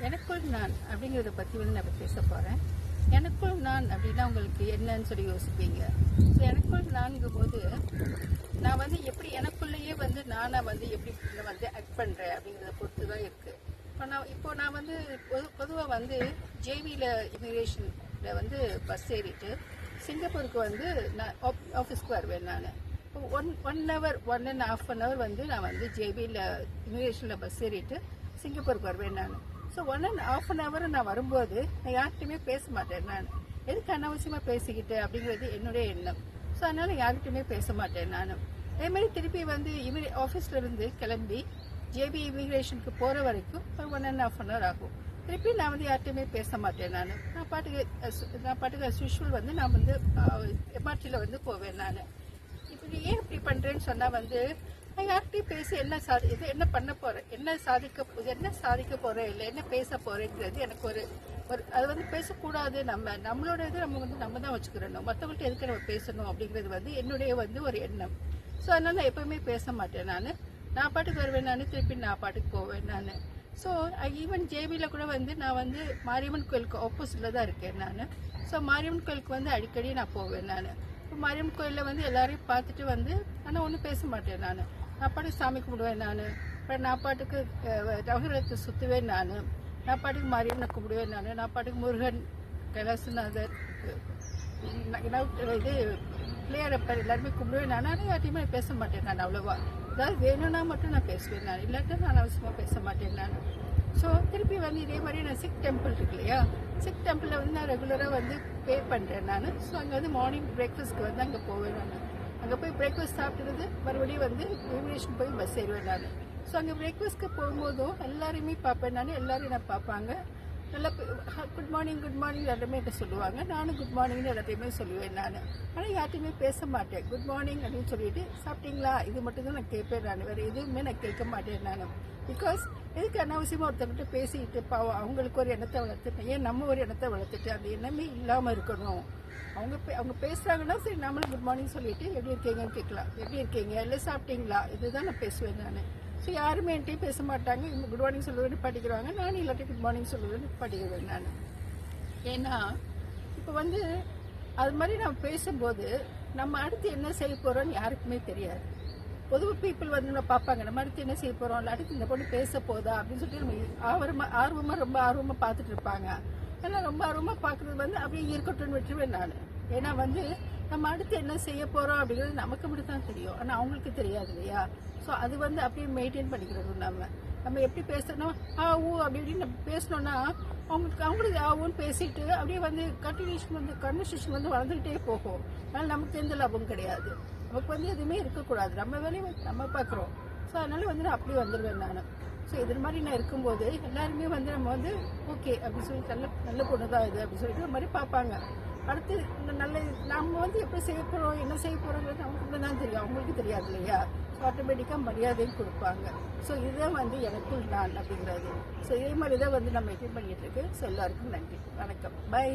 எனக்குள் நான் அப்படிங்கிறத பற்றி வந்து நான் பேச போகிறேன். எனக்குள் நான் அப்படின்னா உங்களுக்கு என்னன்னு சொல்லி யோசிப்பீங்க. ஸோ எனக்குள் நான்கும் போது நான் வந்து எப்படி எனக்குள்ளேயே வந்து நானாக வந்து எப்படி வந்து ஆக்ட் பண்ணுறேன் அப்படிங்கிறத பொறுத்து தான் இருக்குது. இப்போ நான் வந்து பொதுவாக வந்து ஜேவியில் இமிக்ரேஷனில் வந்து பஸ் ஏறிட்டு சிங்கப்பூருக்கு வந்து நான் ஆஃபீஸ்க்கு வருவேன். நான் ஒன் ஹவர் 1.5 வந்து நான் வந்து ஜேபியில் இமிக்ரேஷனில் பஸ் ஏறிட்டு சிங்கப்பூருக்கு வருவேன். நான் ஸோ 1.5 நான் வரும்போது நான் யார்கிட்டையுமே பேச மாட்டேன். நான் எதுக்கு அனாவசியமாக பேசிக்கிட்டு அப்படிங்கிறது என்னுடைய எண்ணம். ஸோ அதனால் யார்கிட்டையுமே பேச மாட்டேன். நான் அதேமாதிரி திருப்பி வந்து ஆஃபீஸ்லேருந்து கிளம்பி ஜேபி இமிக்ரேஷனுக்கு போகிற வரைக்கும் ஒரு 1.5 ஆகும். திருப்பி நான் வந்து யார்கிட்டையுமே பேச மாட்டேன். நான் பாட்டுக்கு அஸ் யூஷுவல் வந்து நான் வந்து எம்ஆர்டியில் வந்து போவேன். நான் இப்படி ஏன் இப்படி பண்ணுறேன்னு சொன்னால் வந்து நான் யார்கிட்டையும் பேசி இது என்ன பண்ண போகிறேன், என்ன சாதிக்க போகிறேன், இல்லை என்ன பேச போகிறேங்கிறது எனக்கு ஒரு அது வந்து பேசக்கூடாது. நம்மளோட இது நம்ம தான் வச்சுக்கிறணும். மற்றவங்கள்ட்ட எதுக்கு நம்ம பேசணும் அப்படிங்கிறது வந்து என்னுடைய வந்து ஒரு எண்ணம். ஸோ அதனால் நான் எப்போவுமே பேச மாட்டேன். நான் பாட்டுக்கு வருவேன். நான் திருப்பி நான் பாட்டுக்கு போவேன். நான் ஸோ ஈவன் ஜேபியில் கூட வந்து நான் வந்து மாரியம்மன் கோயிலுக்கு ஆப்போசிட்டில் தான் இருக்கேன். நான் ஸோ மாரியம்மன் கோயிலுக்கு வந்து அடிக்கடி நான் போவேன். நான் இப்போ மாரியம்மன் கோயிலில் வந்து எல்லாரையும் பார்த்துட்டு வந்து ஆனால் ஒன்றும் பேச மாட்டேன். நான் பாட்டுக்கு சாமி கும்பிடுவேன். நான் பாட்டுக்கு நவகிரகத்தை சுற்றுவேன். நான் பாட்டுக்கு மாரியம்மனை கும்பிடுவேன். நான் பாட்டுக்கு முருகன், கைலாசநாதர், இது பிள்ளையாரப்பர் எல்லாருமே கும்பிடுவேன். ஆனால் யார்ட்டையுமே பேச மாட்டேன். நான் அவ்வளோவா ஏதாவது வேணும்னா மட்டும் நான் பேசுவேன். நான் இல்லாட்டா நான் அவசியமாக பேச மாட்டேன். நான் ஸோ திருப்பி வந்து இதே மாதிரி நான் சிக் டெம்பிள் இருக்கு இல்லையா, சிக் டெம்பிளில் வந்து நான் ரெகுலராக வந்து பே பண்ணுறேன். நான் ஸோ அங்கே வந்து மார்னிங் பிரேக்ஃபாஸ்ட்க்கு வந்து அங்கே போவேன். நான் அங்கே போய் பிரேக்ஃபாஸ்ட் சாப்பிட்டுறது மறுபடியும் வந்து இமிக்ரேஷன் போய் பஸ் ஏறுவேன். நான் ஸோ அங்கே பிரேக்ஃபாஸ்ட்க்கு போகும்போதும் எல்லாரையுமே பார்ப்பேன். எல்லாரும் என்ன பார்ப்பாங்க, நல்லா குட் மார்னிங் எல்லாருமே என்ன சொல்லுவாங்க. நானும் குட் மார்னிங்னு எல்லாத்தையுமே சொல்லுவேன். நான் ஆனால் யார்ட்டையுமே பேச மாட்டேன். குட் மார்னிங் அப்படின்னு சொல்லிட்டு சாப்பிட்டீங்களா இது மட்டும் தான் நான் கேட்பேன். நான் வேறு எதுவுமே நான் கேட்க மாட்டேன். நான் பிகாஸ் எதுக்கு அனாவசியமாக ஒருத்தர்கிட்ட பேசிக்கிட்டு பாவம் அவங்களுக்கு ஒரு எண்ணத்தை வளர்த்துட்டேன். ஏன் நம்ம ஒரு எண்ணத்தை வளர்த்துட்டு அந்த எண்ணமே இல்லாமல் இருக்கணும். அவங்க பேசுகிறாங்கன்னா சரி நம்மளும் குட் மார்னிங் சொல்லிட்டு எப்படி இருக்கீங்கன்னு கேட்கலாம். எப்படி இருக்கீங்க, இல்லை சாப்பிட்டீங்களா, இதுதான் நான் பேசுவேன். நான் ஸோ யாருமே என்கிட்டையும் பேச மாட்டாங்க. இவங்க குட் மார்னிங் சொல்லுவேன்னு படிக்கிறாங்க, நானும் இல்லாட்டி குட் மார்னிங் சொல்லுவேன்னு படிக்கிறேன். நான் ஏன்னா இப்போ வந்து அது மாதிரி நம்ம பேசும்போது நம்ம அடுத்து என்ன செய்ய போகிறோன்னு யாருக்குமே தெரியாது. பொதுவாக பீப்புள் வந்து நம்ம பார்ப்பாங்க, நம்ம அடுத்து என்ன செய்ய போகிறோம், இல்லை அடுத்து இந்த பொண்ணு பேச போதா அப்படின்னு சொல்லிட்டு நம்ம ரொம்ப ஆர்வமாக பார்த்துட்டு இருப்பாங்க. ஏன்னா ரொம்ப ஆர்வமாக பார்க்குறது வந்து அப்படியே இருக்கட்டும்னு விட்டுருவேன். நான் ஏன்னா வந்து நம்ம அடுத்து என்ன செய்ய போகிறோம் அப்படிங்கிறது நமக்கு மட்டும் தான் தெரியும், ஆனால் அவங்களுக்கு தெரியாது இல்லையா. ஸோ அது வந்து அப்படியே மெயின்டைன் பண்ணிக்கிறது. நம்ம எப்படி பேசணும், ஊ அப்படி இப்படின்னு நம்ம பேசணும்னா அவங்களுக்கு ஆவுன்னு பேசிட்டு அப்படியே வந்து கன்வர்சேஷன் வந்து வளர்ந்துக்கிட்டே போகும். அதனால் நமக்கு எந்த லாபம் கிடையாது. நமக்கு வந்து எதுவுமே இருக்கக்கூடாது, நம்ம வேலையை நம்ம பார்க்குறோம். ஸோ அதனால வந்து நான் அப்படியே வந்துடுவேன். நான் ஸோ இது மாதிரி நான் இருக்கும்போது எல்லாருமே வந்து நம்ம வந்து ஓகே அப்படின்னு சொல்லிட்டு நல்ல பொண்ணு தான் இது அப்படின்னு சொல்லிட்டு ஒரு மாதிரி பார்ப்பாங்க. அடுத்து நம்ம வந்து எப்படி செய்ய போகிறோம், என்ன செய்ய போகிறோங்கிறது நமக்கு தான் தெரியும், அவங்களுக்கு தெரியாது இல்லையா. ஸோ ஆட்டோமேட்டிக்காக மரியாதையும் கொடுப்பாங்க. ஸோ இதுதான் வந்து எனக்குள் நான் அப்படிங்கிறது. ஸோ இதே மாதிரி தான் வந்து நம்ம மெயின்டைன் பண்ணிகிட்டு இருக்கு. ஸோ எல்லாருக்கும் நன்றி, வணக்கம், பை.